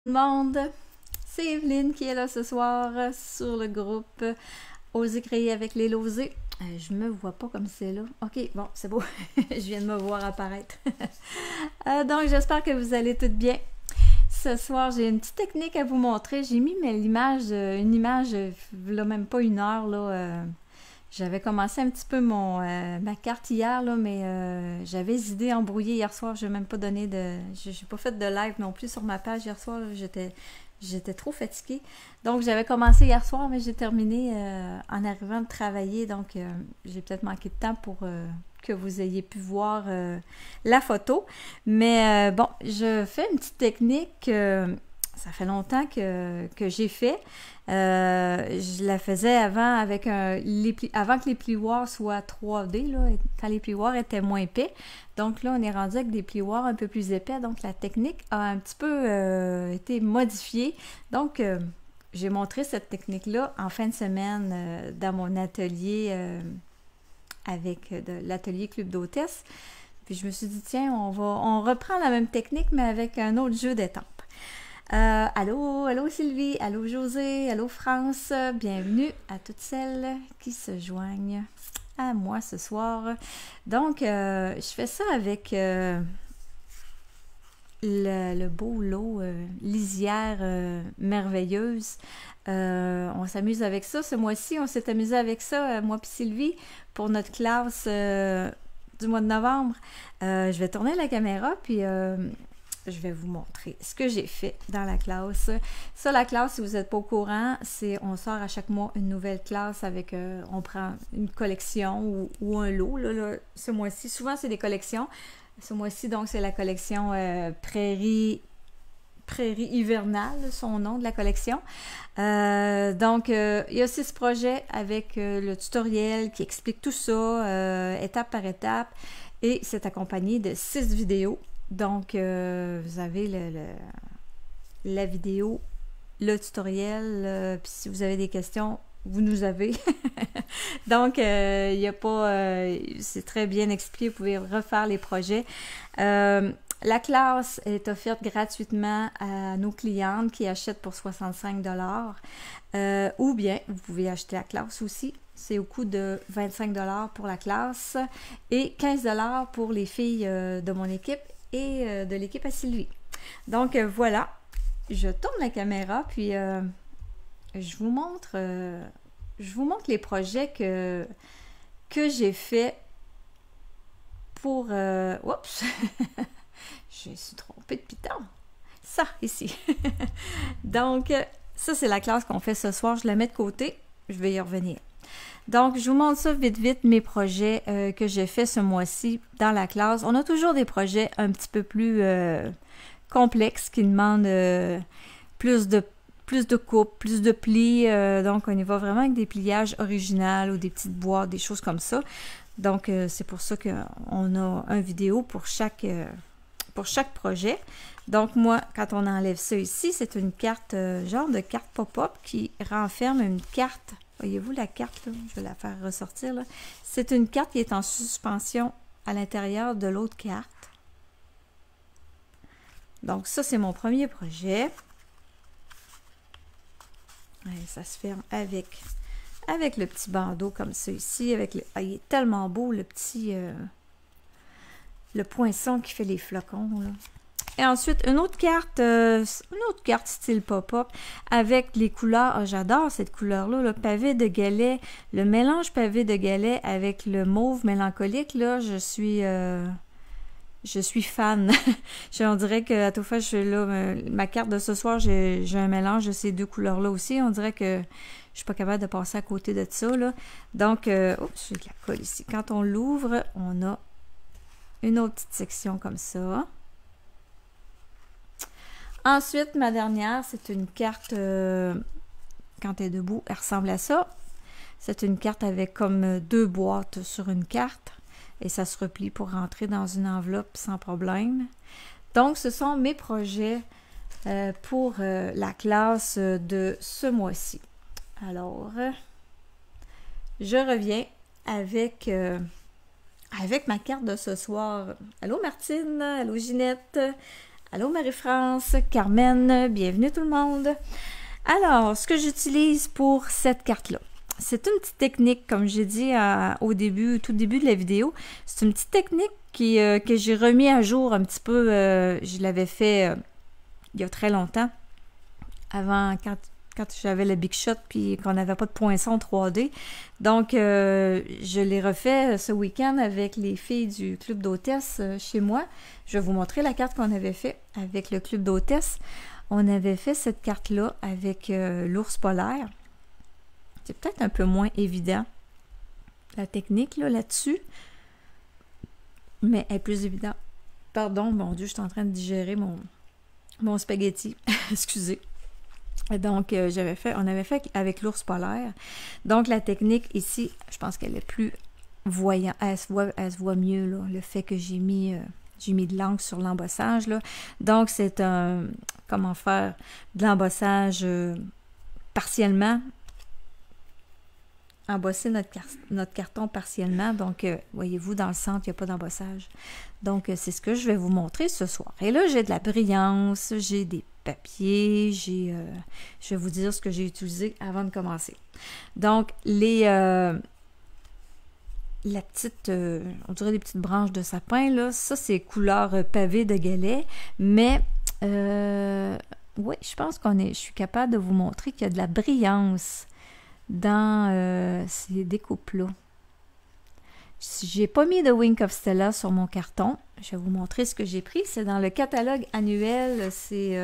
Tout le monde, c'est Evelyne qui est là ce soir sur le groupe Oser créer avec les Losés. Je me vois pas comme c'est là. Ok, bon, c'est beau. Je viens de me voir apparaître. Donc, j'espère que vous allez toutes bien. Ce soir, j'ai une petite technique à vous montrer. J'ai mis l'image, une image, là, même pas une heure, là. J'avais commencé un petit peu ma carte hier, là, mais j'avais les idées embrouillées hier soir. Je n'ai même pas donné de... J'ai pas fait de live non plus sur ma page hier soir. J'étais trop fatiguée. Donc, j'avais commencé hier soir, mais j'ai terminé en arrivant de travailler. Donc, j'ai peut-être manqué de temps pour que vous ayez pu voir la photo. Mais bon, je fais une petite technique... ça fait longtemps que j'ai fait. Je la faisais avant avec avant que les plioirs soient 3D, là, quand les plioirs étaient moins épais. Donc là, on est rendu avec des plioirs un peu plus épais. Donc la technique a un petit peu été modifiée. Donc, j'ai montré cette technique-là en fin de semaine dans mon atelier avec l'atelier Club d'hôtesse. Puis je me suis dit, tiens, on reprend la même technique, mais avec un autre jeu d'étampes. Allô Sylvie, allô José, allô France, bienvenue à toutes celles qui se joignent à moi ce soir. Donc, je fais ça avec le beau lot lisière merveilleuse. On s'amuse avec ça. Ce mois-ci, on s'est amusé avec ça, moi et Sylvie, pour notre classe du mois de novembre. Je vais tourner la caméra, puis... je vais vous montrer ce que j'ai fait dans la classe. Ça, la classe, si vous n'êtes pas au courant, c'est on sort à chaque mois une nouvelle classe avec, on prend une collection ou un lot. Là, ce mois-ci, souvent, c'est des collections. Ce mois-ci, donc, c'est la collection Prairie hivernale, son nom de la collection. Donc, il y a 6 projets avec le tutoriel qui explique tout ça, étape par étape. Et c'est accompagné de 6 vidéos. Donc, vous avez la vidéo, le tutoriel, puis si vous avez des questions, vous nous avez. Donc, il n'y a pas... c'est très bien expliqué, vous pouvez refaire les projets. La classe est offerte gratuitement à nos clientes qui achètent pour 65 $. Ou bien, vous pouvez acheter la classe aussi. C'est au coût de 25 $ pour la classe et 15 $ pour les filles de mon équipe et de l'équipe à Sylvie. Donc voilà, je tourne la caméra puis je vous montre les projets que j'ai fait pour oups, je suis trompée de piton. Ça ici. Donc ça c'est la classe qu'on fait ce soir, je la mets de côté, je vais y revenir. Donc, je vous montre ça vite, mes projets que j'ai fait ce mois-ci dans la classe. On a toujours des projets un petit peu plus complexes qui demandent plus de coupes, plus de plis. Donc, on y va vraiment avec des pliages originaux ou des petites boîtes, des choses comme ça. Donc, c'est pour ça qu'on a une vidéo pour chaque projet. Donc, moi, quand on enlève ça ici, c'est une carte, genre de carte pop-up qui renferme une carte. Voyez-vous la carte, là? Je vais la faire ressortir, là. C'est une carte qui est en suspension à l'intérieur de l'autre carte. Donc, ça, c'est mon premier projet. Et ça se ferme avec le petit bandeau comme ça ici. Il est tellement beau, le petit... le poinçon qui fait les flocons, là. Et ensuite, une autre carte style pop-up avec les couleurs. Oh, j'adore cette couleur-là, le pavé de galet, le mélange pavé de galet avec le mauve mélancolique, là, je suis fan. On dirait que à tout fois, ma carte de ce soir, j'ai un mélange de ces deux couleurs-là aussi. On dirait que je suis pas capable de passer à côté de ça, là. Donc, oups, j'ai de la colle ici. Quand on l'ouvre, on a une autre petite section comme ça. Ensuite, ma dernière, c'est une carte, quand elle est debout, elle ressemble à ça. C'est une carte avec comme 2 boîtes sur une carte et ça se replie pour rentrer dans une enveloppe sans problème. Donc, ce sont mes projets pour la classe de ce mois-ci. Alors, je reviens avec ma carte de ce soir. Allô Martine, allô Ginette. Allô Marie-France, Carmen, bienvenue tout le monde. Alors, ce que j'utilise pour cette carte-là, c'est une petite technique, comme j'ai dit au début, tout début de la vidéo. C'est une petite technique que j'ai remis à jour un petit peu. Je l'avais fait il y a très longtemps, avant quand j'avais le Big Shot puis qu'on n'avait pas de poinçon 3D. Donc, je l'ai refait ce week-end avec les filles du club d'hôtesse chez moi. Je vais vous montrer la carte qu'on avait fait avec le club d'hôtesse. On avait fait cette carte-là avec l'ours polaire. C'est peut-être un peu moins évident, la technique là-dessus, mais elle est plus évidente. Pardon, mon Dieu, je suis en train de digérer mon spaghetti. Excusez. Donc, on avait fait avec l'ours polaire. Donc, la technique ici, je pense qu'elle est plus voyante. Elle se voit mieux, là, le fait que j'ai mis de l'encre sur l'embossage, là. Donc, c'est comment faire de l'embossage partiellement. Embosser notre carton partiellement. Donc, voyez-vous, dans le centre, il n'y a pas d'embossage. Donc, c'est ce que je vais vous montrer ce soir. Et là, j'ai de la brillance, j'ai des papiers, je vais vous dire ce que j'ai utilisé avant de commencer. Donc, la petite, on dirait des petites branches de sapin, là, ça, c'est couleur pavé de galets, mais, oui, je pense je suis capable de vous montrer qu'il y a de la brillance dans ces découpes-là. J'ai pas mis de Wink of Stella sur mon carton. Je vais vous montrer ce que j'ai pris. C'est dans le catalogue annuel. Ces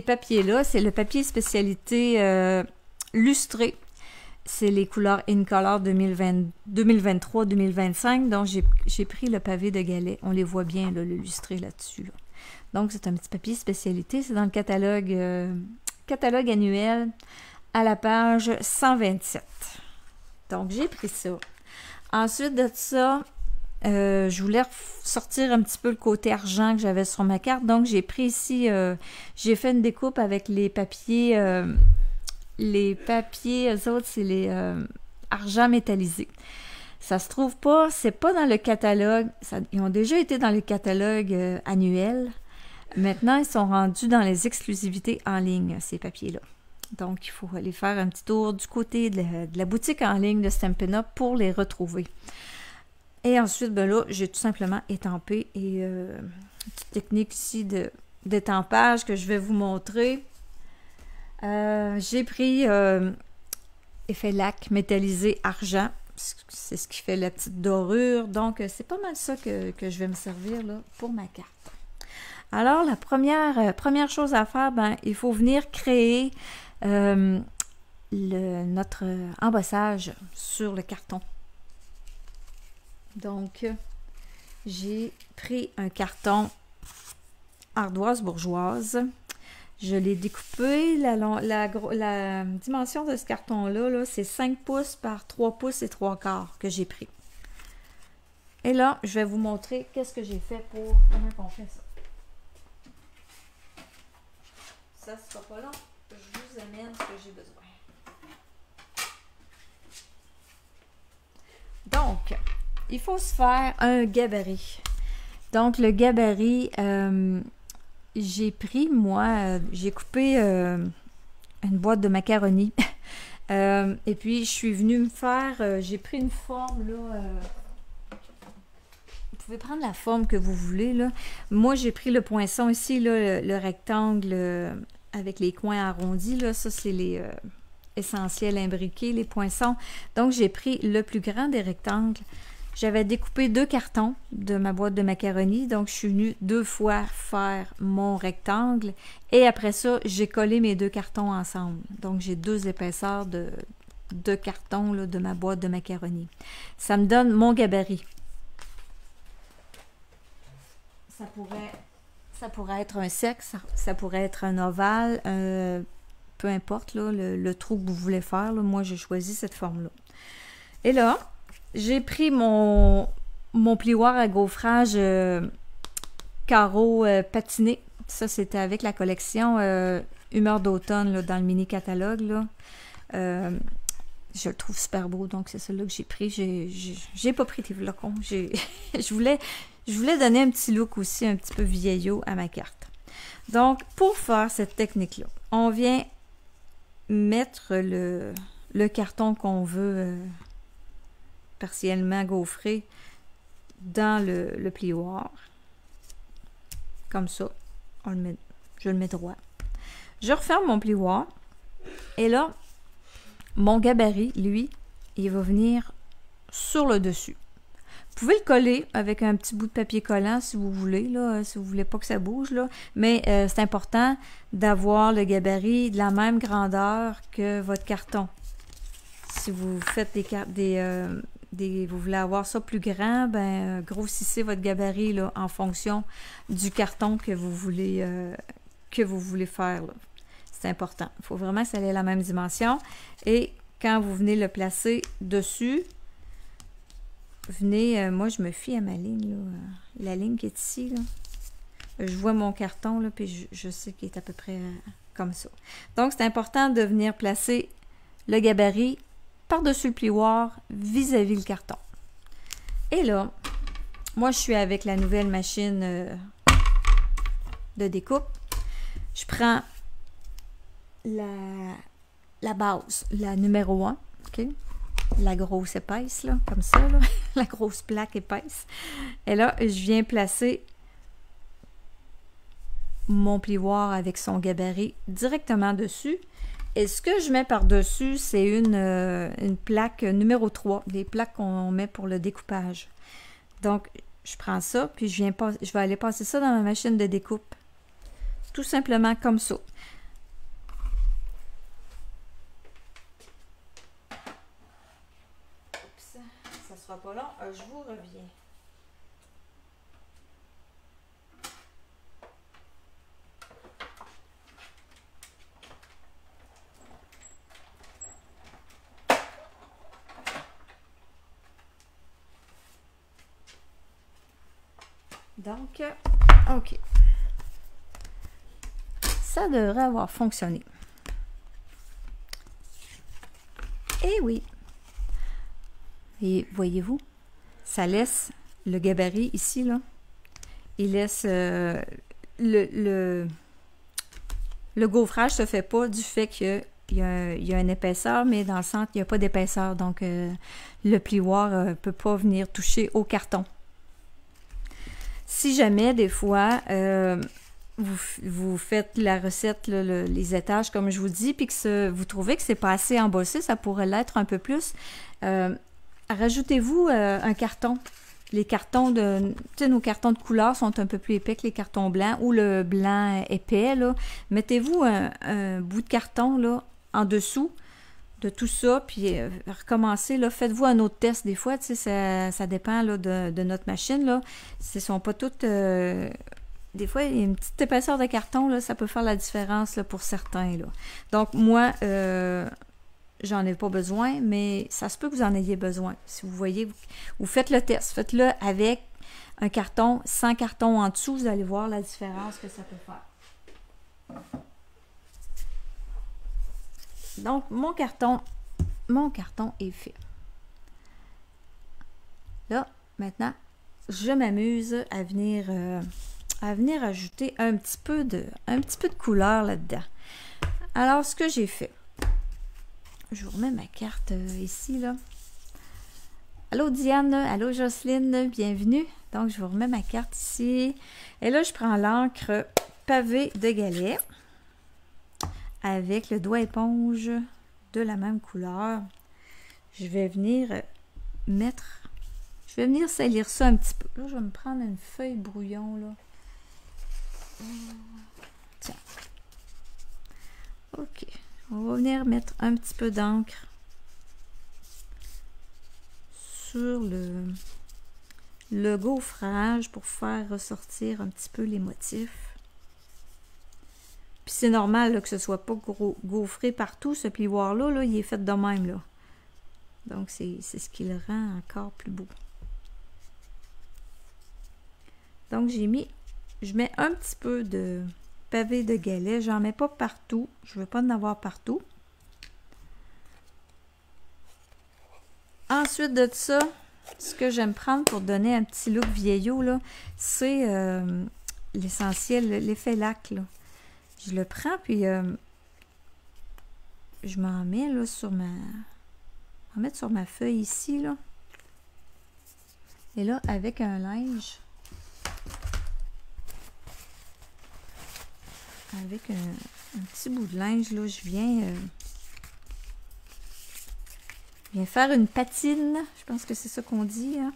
papiers-là, c'est le papier spécialité lustré. C'est les couleurs InColor 2023-2025. Donc, j'ai pris le pavé de galets. On les voit bien, là, le lustré là-dessus. Là. Donc, c'est un petit papier spécialité. C'est dans le catalogue annuel à la page 127. Donc, j'ai pris ça. Ensuite de ça, je voulais sortir un petit peu le côté argent que j'avais sur ma carte. Donc, j'ai pris ici, j'ai fait une découpe avec les papiers. Les papiers, eux autres, c'est les argent métallisé. Ça se trouve pas, c'est pas dans le catalogue. Ils ont déjà été dans le catalogue annuel. Maintenant, ils sont rendus dans les exclusivités en ligne, ces papiers-là. Donc, il faut aller faire un petit tour du côté de la boutique en ligne de Stampin' Up pour les retrouver. Et ensuite, ben là, j'ai tout simplement étampé et une petite technique ici d'étampage que je vais vous montrer. J'ai pris effet lac métallisé argent. C'est ce qui fait la petite dorure. Donc, c'est pas mal ça que je vais me servir là, pour ma carte. Alors, la première chose à faire, ben, il faut venir créer notre embossage sur le carton. Donc, j'ai pris un carton ardoise bourgeoise. Je l'ai découpé. La dimension de ce carton-là, -là, c'est 5 pouces par 3 pouces et 3/4 que j'ai pris. Et là, je vais vous montrer qu'est-ce que j'ai fait pour comment on fait ça. Ça ne sera pas long. Je vous amène ce que j'ai besoin. Donc, il faut se faire un gabarit. Donc, le gabarit, j'ai pris, moi, j'ai coupé une boîte de macaroni. Et puis, je suis venue me faire, j'ai pris une forme, là. Vous pouvez prendre la forme que vous voulez, là. Moi, j'ai pris le poinçon ici, là, le rectangle avec les coins arrondis, là. Ça, c'est les essentiels imbriqués, les poinçons. Donc, j'ai pris le plus grand des rectangles. J'avais découpé 2 cartons de ma boîte de macaroni, donc je suis venue 2 fois faire mon rectangle et après ça, j'ai collé mes 2 cartons ensemble. Donc, j'ai 2 épaisseurs de carton là, de ma boîte de macaroni. Ça me donne mon gabarit. Ça pourrait être un cercle, ça pourrait être un ovale, peu importe là, le trou que vous voulez faire. Là, moi, j'ai choisi cette forme-là. Et là, j'ai pris mon plioir à gaufrage carreau patiné. Ça, c'était avec la collection Humeur d'automne dans le mini-catalogue. je le trouve super beau, donc c'est celui-là que j'ai pris. J'ai pas pris des flocons. je voulais donner un petit look aussi, un petit peu vieillot à ma carte. Donc, pour faire cette technique-là, on vient mettre le carton qu'on veut partiellement gaufrer dans le plioir. Comme ça. Je le mets droit. Je referme mon plioir. Et là, mon gabarit, lui, il va venir sur le dessus. Vous pouvez le coller avec un petit bout de papier collant si vous voulez, là, si vous voulez pas que ça bouge, là. Mais c'est important d'avoir le gabarit de la même grandeur que votre carton. Si vous faites vous voulez avoir ça plus grand, ben grossissez votre gabarit là, en fonction du carton que vous voulez faire. C'est important. Il faut vraiment que ça ait la même dimension. Et quand vous venez le placer dessus, venez, moi je me fie à ma ligne, là, la ligne qui est ici, là. Je vois mon carton, là, puis je sais qu'il est à peu près comme ça. Donc, c'est important de venir placer le gabarit par-dessus le plioir vis-à-vis le carton. Et là, moi je suis avec la nouvelle machine de découpe. Je prends la base, la numéro 1, OK? La grosse épaisse, là, comme ça, là, la grosse plaque épaisse. Et là, je viens placer mon plioir avec son gabarit directement dessus. Et ce que je mets par-dessus, c'est une plaque numéro 3, les plaques qu'on met pour le découpage. Donc, je prends ça, puis je vais aller passer ça dans ma machine de découpe. Tout simplement comme ça. Ça sera pas long, je vous reviens. Donc, OK. Ça devrait avoir fonctionné. Eh oui. Et voyez-vous, ça laisse le gabarit ici, là. Il laisse le gaufrage se fait pas du fait qu'il y a une épaisseur, mais dans le centre, il n'y a pas d'épaisseur. Donc, le plioir ne peut pas venir toucher au carton. Si jamais, des fois, vous faites la recette, là, les étages, comme je vous dis, puis que vous trouvez que c'est pas assez embossé, ça pourrait l'être un peu plus, rajoutez-vous un carton. Les cartons tu sais, nos cartons de couleur sont un peu plus épais que les cartons blancs ou le blanc épais, là. Mettez-vous un bout de carton, là, en dessous de tout ça, puis recommencez, là, faites-vous un autre test des fois, tu sais, ça dépend, là, de notre machine, là. Ce ne sont pas toutes... des fois, il y a une petite épaisseur de carton, là, ça peut faire la différence, là, pour certains, là. Donc, moi, j'en ai pas besoin, mais ça se peut que vous en ayez besoin. Si vous voyez, vous faites le test, faites-le avec un carton, sans carton en dessous, vous allez voir la différence que ça peut faire. Donc, mon carton est fait. Là, maintenant, je m'amuse à venir ajouter un petit peu de couleur là-dedans. Alors, ce que j'ai fait, je vous remets ma carte ici, là. Allô Diane, allô Jocelyne, bienvenue. Donc, je vous remets ma carte ici. Et là, je prends l'encre pavé de galets avec le doigt éponge de la même couleur. Je vais venir salir ça un petit peu. Là, je vais me prendre une feuille brouillon, là. Tiens. OK. On va venir mettre un petit peu d'encre sur le gaufrage pour faire ressortir un petit peu les motifs. Puis c'est normal là, que ce soit pas gaufré partout, ce plioir-là, là, il est fait de même, là. Donc, c'est ce qui le rend encore plus beau. Donc, je mets un petit peu de pavé de galets. J'en mets pas partout. Je veux pas en avoir partout. Ensuite de ça, ce que j'aime prendre pour donner un petit look vieillot, là, c'est l'essentiel, l'effet lac, là. Je le prends, puis je m'en mets, là, sur ma... Je vais mettre sur ma feuille ici, là. Et là, avec un linge, avec un petit bout de linge, là, je viens faire une patine. Je pense que c'est ça qu'on dit, hein?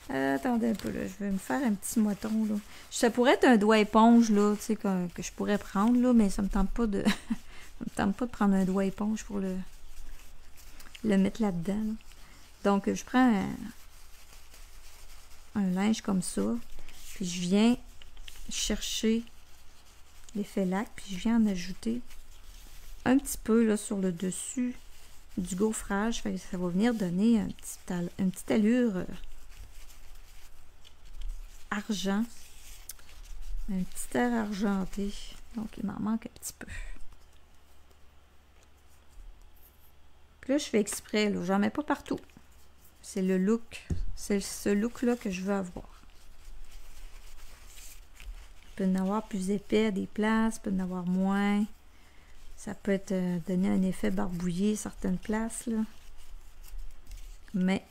Attendez un peu, là. Je vais me faire un petit moton, là. Ça pourrait être un doigt éponge, là, tu sais, que je pourrais prendre, là, mais ça me tente pas de... ça me tente pas de prendre un doigt éponge pour le mettre là-dedans, là. Donc, je prends un linge comme ça, puis je viens chercher l'effet lac, puis je viens en ajouter un petit peu, là, sur le dessus du gaufrage. Fait que ça va venir donner une petite allure argent, un petit air argenté. Donc, il m'en manque un petit peu. Puis là, je fais exprès, là, j'en mets pas partout. C'est le look, c'est ce look-là que je veux avoir. Il peut y en avoir plus épais à des places, il peut y en avoir moins. Ça peut être donner un effet barbouillé à certaines places, là. Mais,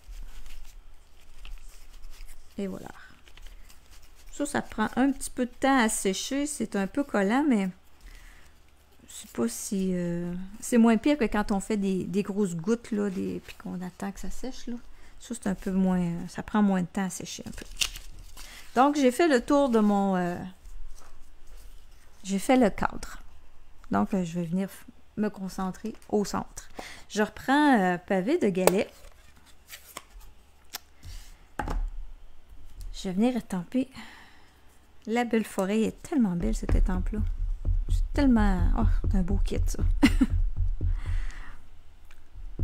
et voilà. Ça prend un petit peu de temps à sécher. C'est un peu collant, mais je sais pas si... c'est moins pire que quand on fait des grosses gouttes, là, puis qu'on attend que ça sèche, là. Ça, c'est un peu moins... ça prend moins de temps à sécher un peu. Donc, j'ai fait le tour de mon... j'ai fait le cadre. Donc, je vais venir me concentrer au centre. Je reprends pavé de galets. Je vais venir étamper. La belle forêt est tellement belle, cette étampe-là. C'est tellement... oh, c'est un beau kit, ça.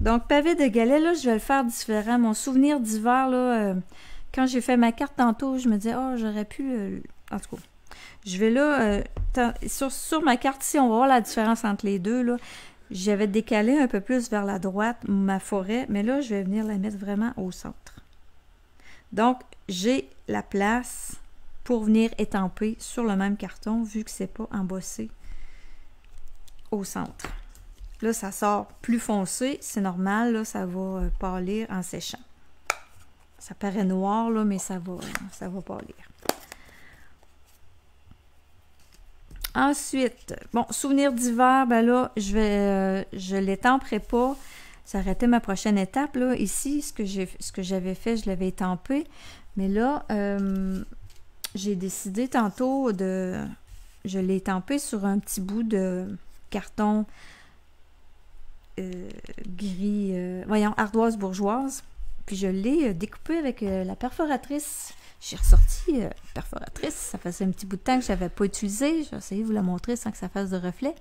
Donc, pavé de galets, là, je vais le faire différent. Mon souvenir d'hiver, là, quand j'ai fait ma carte tantôt, je me disais, oh, j'aurais pu... en tout cas, je vais là... sur ma carte ici, on va voir la différence entre les deux, là. J'avais décalé un peu plus vers la droite ma forêt, mais là, je vais venir la mettre vraiment au centre. Donc, j'ai la place pour venir étamper sur le même carton, vu que c'est pas embossé au centre. Là, ça sort plus foncé, c'est normal, là, ça va pâlir en séchant. Ça paraît noir, là, mais ça va pâlir. Ensuite, bon, souvenir d'hiver, ben là, je l'étamperai pas. Ça aurait été ma prochaine étape, là. Ici, ce que j'avais fait, je l'avais étampé. Mais là, j'ai décidé tantôt je l'ai étampé sur un petit bout de carton gris, voyons, ardoise bourgeoise. Puis je l'ai découpé avec la perforatrice. J'ai ressorti perforatrice. Ça faisait un petit bout de temps que je n'avais pas utilisé. J'ai essayé de vous la montrer sans que ça fasse de reflet.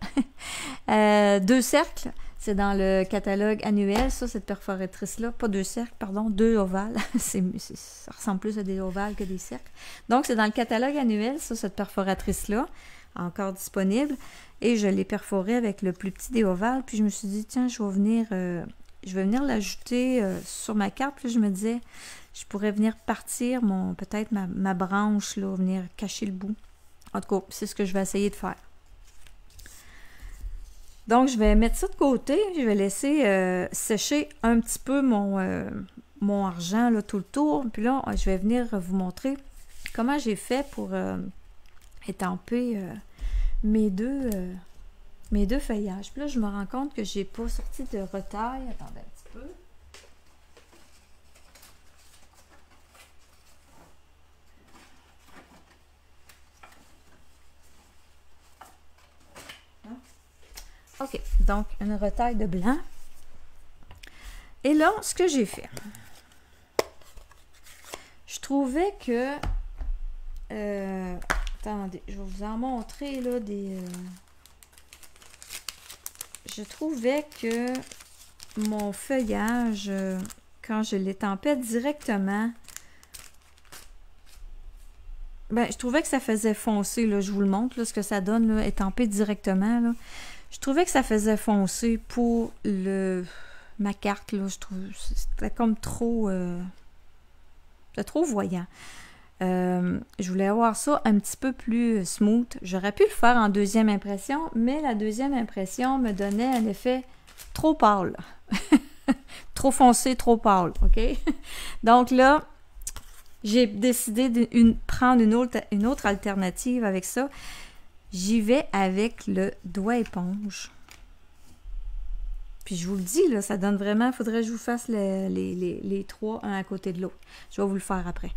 2 cercles. C'est dans le catalogue annuel, ça, cette perforatrice-là. Pas 2 cercles, pardon, 2 ovales. Ça ressemble plus à des ovales que des cercles. Donc, c'est dans le catalogue annuel, ça, cette perforatrice-là, encore disponible. Et je l'ai perforée avec le plus petit des ovales. Puis je me suis dit, tiens, je vais venir l'ajouter sur ma carte. Puis je me disais, je pourrais venir partir peut-être ma branche, là, venir cacher le bout. En tout cas, c'est ce que je vais essayer de faire. Donc, je vais mettre ça de côté. Je vais laisser sécher un petit peu mon argent là, tout le tour. Puis là, je vais venir vous montrer comment j'ai fait pour étamper mes deux feuillages. Puis là, je me rends compte que j'ai pas sorti de retaille. Attendez un petit peu. OK, donc une retaille de blanc. Et là, ce que j'ai fait, je trouvais que... attendez, je vais vous en montrer là je trouvais que mon feuillage, quand je l'étampais directement, ben, je trouvais que ça faisait foncer, là, je vous le montre, là, ce que ça donne, là, étampé directement, là. Je trouvais que ça faisait foncer pour ma carte, là, je trouve, c'était comme trop... c'était trop voyant. Je voulais avoir ça un petit peu plus smooth. J'aurais pu le faire en deuxième impression, mais la deuxième impression me donnait un effet trop pâle. Trop foncé, trop pâle, OK? Donc là, j'ai décidé de prendre une autre alternative avec ça. J'y vais avec le doigt éponge. Puis je vous le dis, là, ça donne vraiment... Il faudrait que je vous fasse les trois, un à côté de l'autre. Je vais vous le faire après.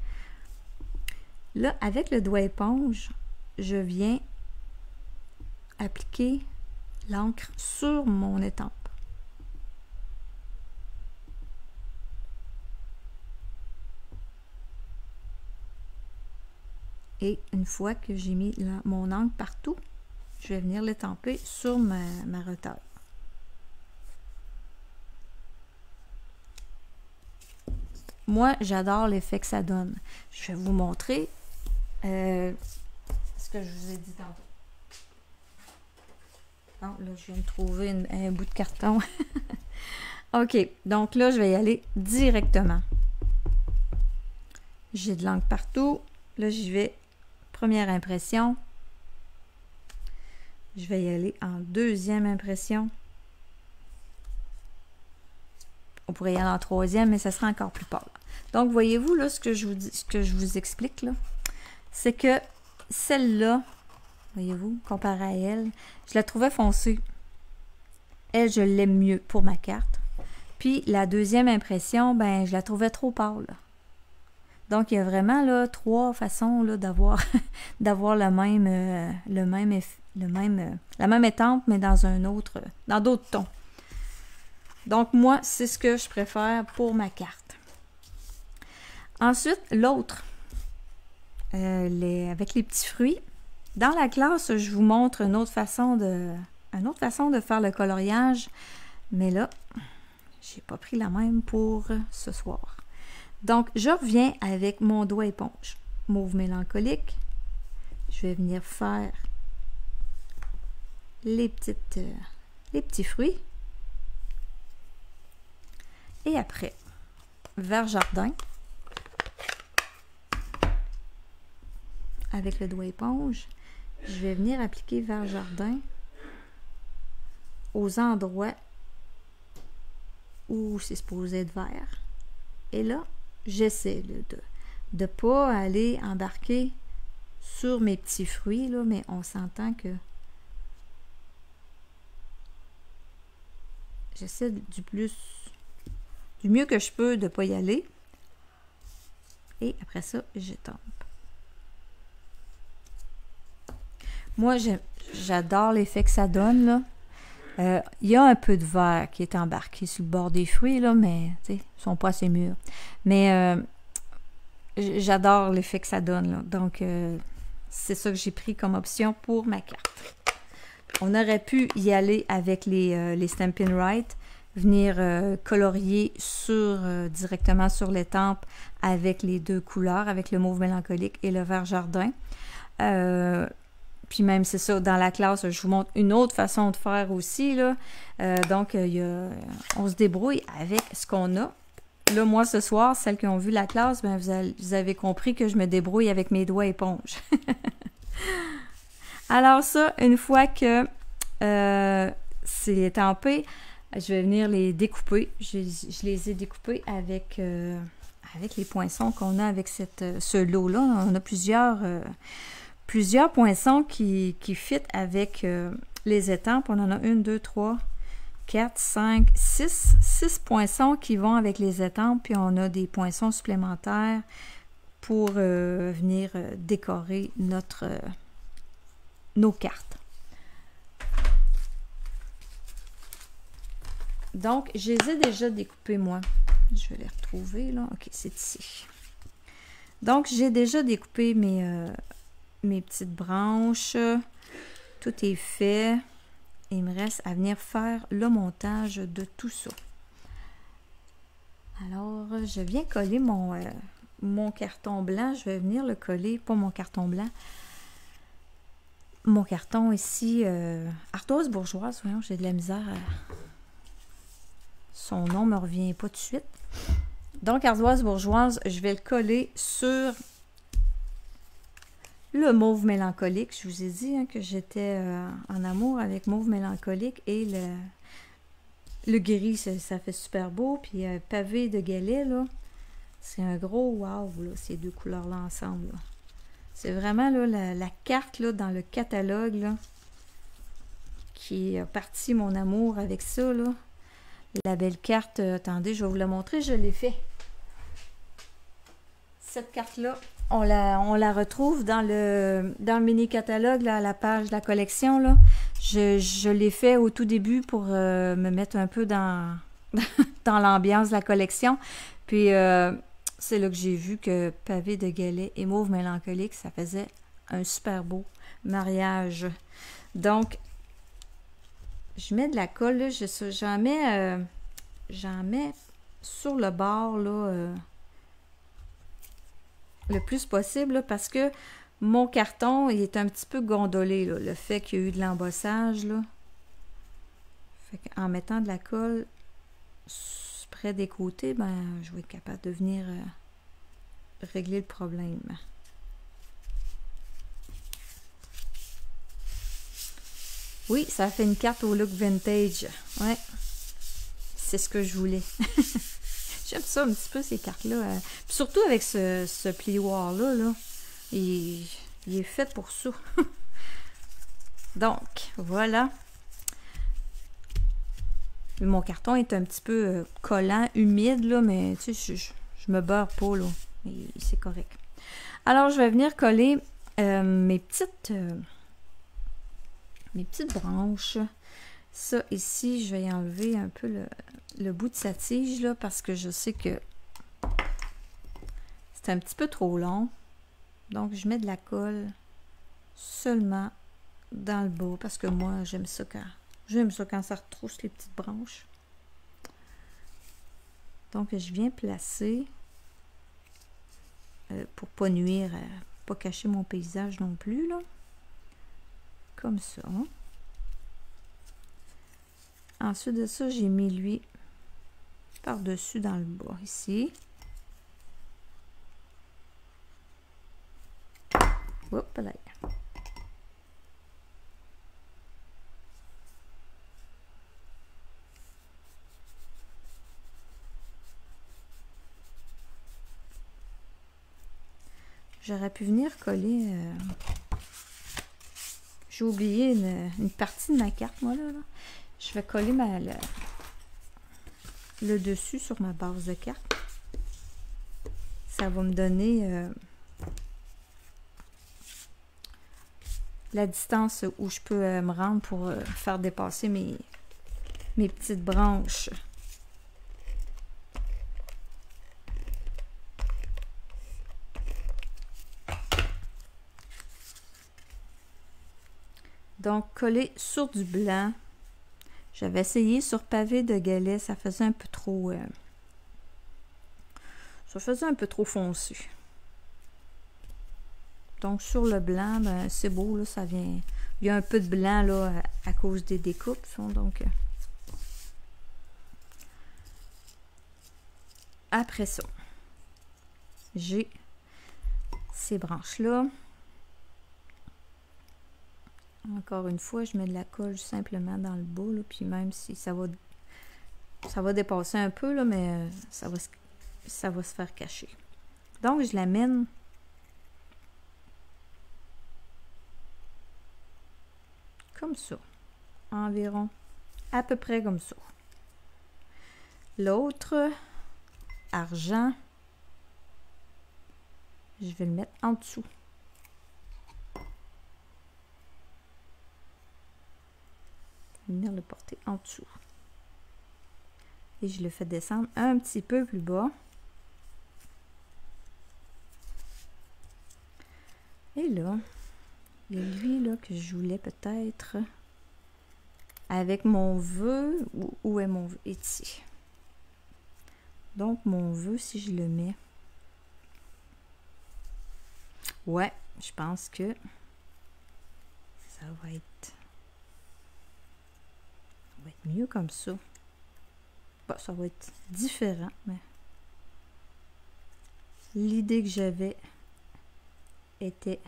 Là, avec le doigt éponge, je viens appliquer l'encre sur mon étampe. Et une fois que j'ai mis mon encre partout, je vais venir l'étamper sur ma retaille. Moi, j'adore l'effet que ça donne. Je vais vous montrer ce que je vous ai dit tantôt. Non, là, je viens de trouver un bout de carton. OK, donc là, je vais y aller directement. J'ai de l'encre partout. Là, j'y vais. Première impression. Je vais y aller en deuxième impression. On pourrait y aller en troisième, mais ça sera encore plus pâle. Donc, voyez-vous, là, ce que je vous explique, là, c'est que celle-là, voyez-vous, comparée à elle, je la trouvais foncée. Elle, je l'aime mieux pour ma carte. Puis, la deuxième impression, ben, je la trouvais trop pâle. Donc, il y a vraiment, là, trois façons, là, d'avoir la même étampe, mais dans d'autres tons. Donc, moi, c'est ce que je préfère pour ma carte. Ensuite, l'autre, avec les petits fruits. Dans la classe, je vous montre une autre façon de faire le coloriage. Mais là, j'ai pas pris la même pour ce soir. Donc, je reviens avec mon doigt éponge. Mauve mélancolique. Je vais venir faire les petits fruits. Et après, vert jardin. Avec le doigt éponge, je vais venir appliquer vert jardin aux endroits où c'est supposé être vert. Et là, j'essaie de ne pas aller embarquer sur mes petits fruits, là, mais on s'entend que j'essaie du mieux que je peux de ne pas y aller. Et après ça, j'étampe. Moi, j'adore l'effet que ça donne, là. Il y a un peu de vert qui est embarqué sur le bord des fruits, là, mais ils ne sont pas assez mûrs. Mais j'adore l'effet que ça donne, là. Donc, c'est ça que j'ai pris comme option pour ma carte. On aurait pu y aller avec les Stampin' Right, venir colorier directement sur l'étampe avec les deux couleurs, avec le mauve mélancolique et le vert jardin. Puis même, c'est ça, dans la classe, je vous montre une autre façon de faire aussi, là. Donc, on se débrouille avec ce qu'on a. Là, moi, ce soir, celles qui ont vu la classe, ben, vous avez compris que je me débrouille avec mes doigts éponges. Alors ça, une fois que c'est étampé, je vais venir les découper. Je les ai découpés avec les poinçons qu'on a avec ce lot-là. On a plusieurs poinçons qui fit avec les étampes. On en a 1, 2, 3, 4, 5, 6. 6 poinçons qui vont avec les étampes. Puis on a des poinçons supplémentaires pour venir décorer nos cartes. Donc, je les ai déjà découpés, moi. Je vais les retrouver, là. OK, c'est ici. Donc, j'ai déjà découpé mes petites branches. Tout est fait. Il me reste à venir faire le montage de tout ça. Alors, je viens coller mon carton blanc. Je vais venir le coller, pas mon carton blanc. Mon carton ici, ardoise bourgeoise. Voyons, j'ai de la misère Son nom me revient pas tout de suite. Donc, Ardoise Bourgeoise, je vais le coller sur le mauve mélancolique. Je vous ai dit hein, que j'étais en amour avec mauve mélancolique et le gris, ça fait super beau. Puis pavé de galets, là, c'est un gros wow, là, ces deux couleurs-là ensemble. C'est vraiment là, la carte là, dans le catalogue là, qui a parti mon amour avec ça. Là. La belle carte, attendez, je vais vous la montrer, je l'ai fait. Cette carte-là, on la retrouve dans le mini-catalogue, là, à la page de la collection. Là. Je l'ai fait au tout début pour me mettre un peu dans, dans l'ambiance de la collection. Puis, c'est là que j'ai vu que pavé de galets et mauve mélancolique, ça faisait un super beau mariage. Donc, je mets de la colle, là, j'en mets sur le bord, là, le plus possible, là, parce que mon carton, il est un petit peu gondolé, là, le fait qu'il y a eu de l'embossage, là. Fait qu'en mettant de la colle près des côtés, ben, je vais être capable de venir régler le problème. Oui, ça fait une carte au look vintage. Ouais, c'est ce que je voulais. J'aime ça un petit peu, ces cartes-là. Surtout avec ce plioir-là. Là. Il est fait pour ça. Donc, voilà. Mon carton est un petit peu collant, humide, là, mais tu sais, je me beurre pas, là. C'est correct. Alors, je vais venir coller mes petites branches. Ça, ici, je vais y enlever un peu le bout de sa tige, là, parce que je sais que c'est un petit peu trop long. Donc, je mets de la colle seulement dans le bas, parce que moi, j'aime ça quand ça retrousse les petites branches. Donc, je viens placer pour pas nuire, pas cacher mon paysage non plus, là. Comme ça. Ensuite de ça, j'ai mis lui par-dessus dans le bas, ici. Hop là. J'aurais pu venir coller... J'ai oublié une partie de ma carte, moi, là. Je vais coller le dessus sur ma base de carte. Ça va me donner la distance où je peux me rendre pour faire dépasser mes petites branches. Donc, coller sur du blanc. J'avais essayé sur pavé de galets, ça faisait un peu trop... foncé. Donc, sur le blanc, ben, c'est beau, là, ça vient... Il y a un peu de blanc, là, à cause des découpes, donc... Après ça, j'ai ces branches-là. Encore une fois, je mets de la colle simplement dans le bas, là, puis même si ça va dépasser un peu, là, mais ça va se faire cacher. Donc, je l'amène comme ça, environ, à peu près comme ça. L'autre, argent, je vais le mettre en dessous. Venir le porter en dessous. Et je le fais descendre un petit peu plus bas. Et là, il y a lui là que je voulais peut-être avec mon vœu. Où est mon vœu? Ici. Donc mon vœu, si je le mets. Ouais, je pense que ça va être mieux comme ça. Bon, ça va être différent, mais l'idée que j'avais était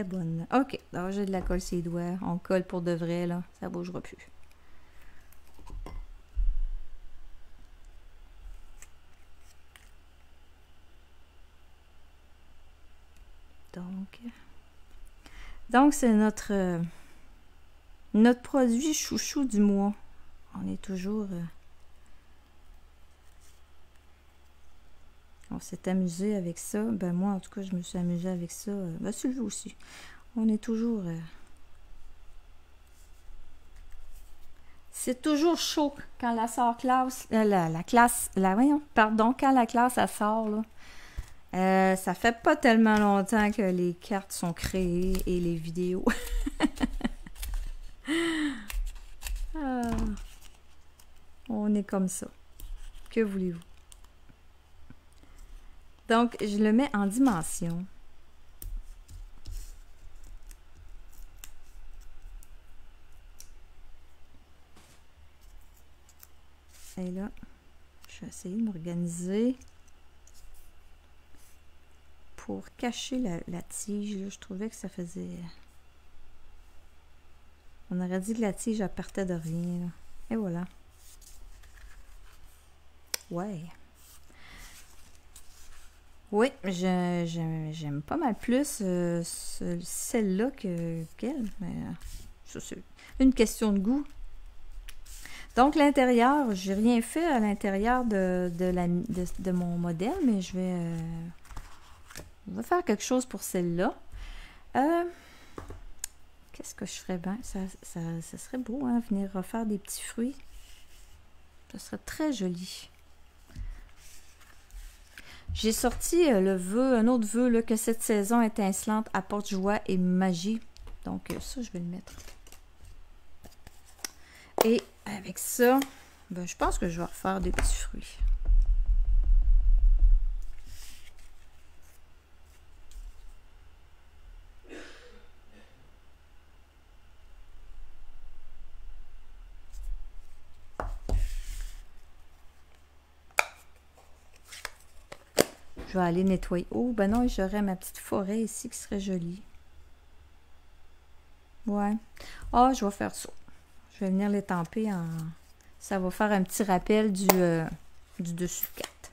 bonne. OK, alors j'ai de la colle sur les doigts. On colle pour de vrai, là. Ça bougera plus. Donc c'est notre produit chouchou du mois. On est toujours... on s'est amusé avec ça. Ben moi, en tout cas, je me suis amusée avec ça. Ben celui aussi. On est toujours... c'est toujours chaud quand la classe... voyons, pardon, quand la classe, elle sort, là. Ça fait pas tellement longtemps que les cartes sont créées et les vidéos. Ah, on est comme ça. Que voulez-vous? Donc, je le mets en dimension. Et là, je vais essayer de m'organiser pour cacher la tige. Là, je trouvais que ça faisait... on aurait dit que la tige, elle partait de rien. Là. Et voilà. Ouais. Oui, j'aime pas mal plus celle-là qu'elle. Mais ça, c'est une question de goût. Donc, l'intérieur, j'ai rien fait à l'intérieur de mon modèle, mais je vais faire quelque chose pour celle-là. Qu'est-ce que je ferais bien? Ça serait beau, hein, venir refaire des petits fruits. Ça serait très joli. J'ai sorti un autre vœu, là, que cette saison étincelante apporte joie et magie. Donc, ça, je vais le mettre. Et avec ça, ben, je pense que je vais refaire des petits fruits. Je vais aller nettoyer. Oh, ben non, j'aurais ma petite forêt ici qui serait jolie. Ouais. Ah, je vais faire ça. Je vais venir l'étamper en... ça va faire un petit rappel du dessus de carte.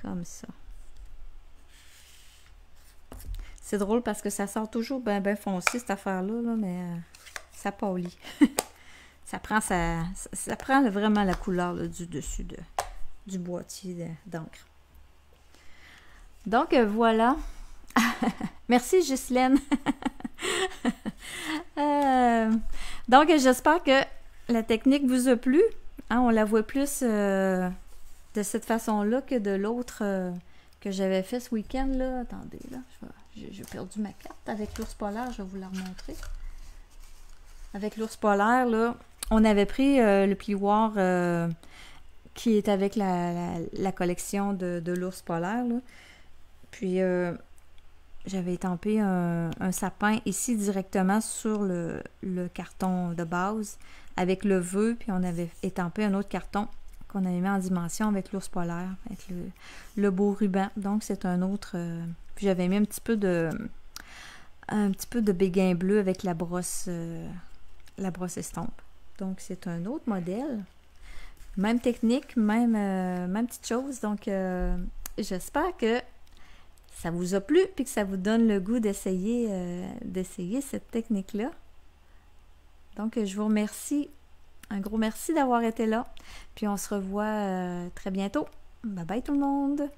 Comme ça. C'est drôle parce que ça sort toujours bien foncé, cette affaire-là, là, mais ça pâlit. ça prend vraiment la couleur là, du dessus du boîtier d'encre. Donc, voilà. Merci, Ghislaine. Donc, j'espère que la technique vous a plu. Hein, on la voit plus de cette façon-là que de l'autre que j'avais fait ce week-end. Là. Attendez, là, j'ai perdu ma carte avec l'ours polaire. Je vais vous la remontrer. Avec l'ours polaire, là, on avait pris le plioir qui est avec la collection de l'ours polaire. Là. Puis, j'avais étampé un sapin ici directement sur le carton de base avec le vœu. Puis, on avait étampé un autre carton qu'on avait mis en dimension avec l'ours polaire, avec le beau ruban. Donc, c'est un autre... puis, j'avais mis un petit peu de béguin bleu avec la brosse estompe. Donc, c'est un autre modèle. Même technique, même petite chose. Donc, j'espère que ça vous a plu et que ça vous donne le goût d'essayer cette technique-là. Donc, je vous remercie. Un gros merci d'avoir été là. Puis, on se revoit très bientôt. Bye bye tout le monde!